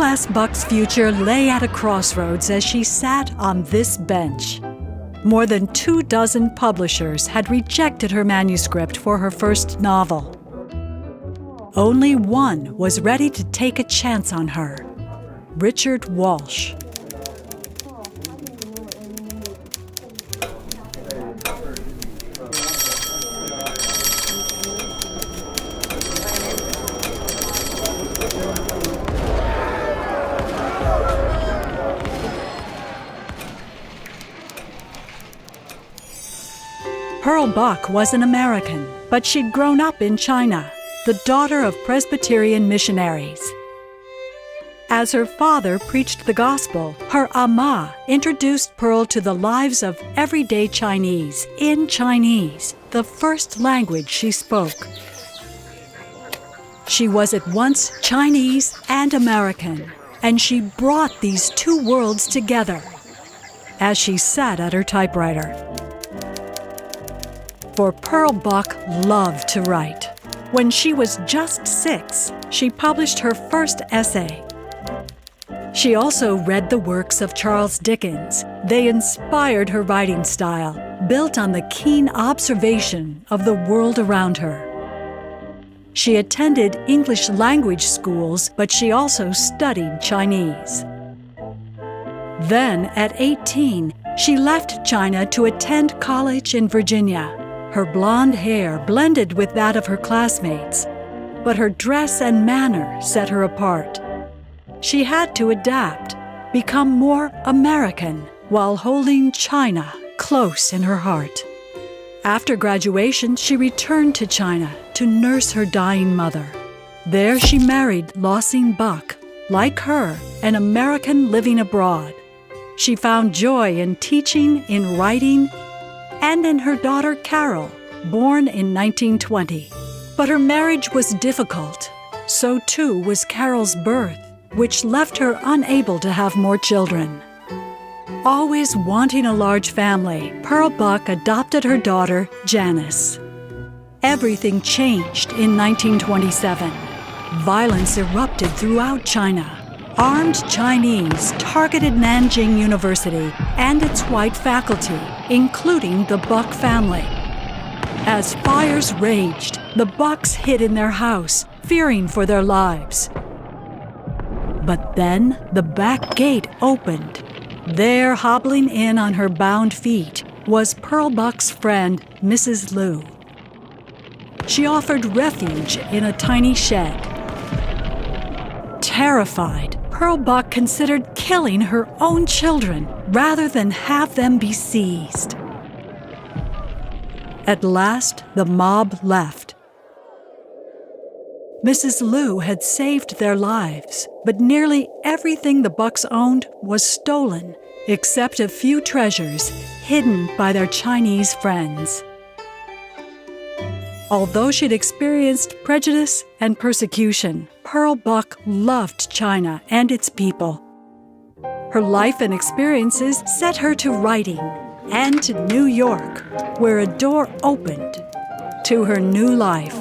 Pearl S. Buck's future lay at a crossroads as she sat on this bench. More than 24 publishers had rejected her manuscript for her first novel. Only one was ready to take a chance on her: Richard Walsh. Pearl Buck was an American, but she'd grown up in China, the daughter of Presbyterian missionaries. As her father preached the gospel, her ama introduced Pearl to the lives of everyday Chinese in Chinese, the first language she spoke. She was at once Chinese and American, and she brought these two worlds together as she sat at her typewriter. For Pearl Buck loved to write. When she was just 6, she published her first essay. She also read the works of Charles Dickens. They inspired her writing style, built on the keen observation of the world around her. She attended English language schools, but she also studied Chinese. Then, at 18, she left China to attend college in Virginia. Her blonde hair blended with that of her classmates, but her dress and manner set her apart. She had to adapt, become more American, while holding China close in her heart. After graduation, she returned to China to nurse her dying mother. There she married Lawsing Buck, like her, an American living abroad. She found joy in teaching, in writing, and in her daughter Carol, born in 1920. But her marriage was difficult. So too was Carol's birth, which left her unable to have more children. Always wanting a large family, Pearl Buck adopted her daughter, Janice. Everything changed in 1927. Violence erupted throughout China. Armed Chinese targeted Nanjing University and its white faculty, including the Buck family. As fires raged, the Bucks hid in their house, fearing for their lives. But then the back gate opened. There, hobbling in on her bound feet, was Pearl Buck's friend, Mrs. Liu. She offered refuge in a tiny shed. Terrified, Pearl Buck considered killing her own children rather than have them be seized. At last, the mob left. Mrs. Liu had saved their lives, but nearly everything the Bucks owned was stolen, except a few treasures hidden by their Chinese friends. Although she'd experienced prejudice and persecution, Pearl Buck loved China and its people. Her life and experiences set her to writing and to New York, where a door opened to her new life.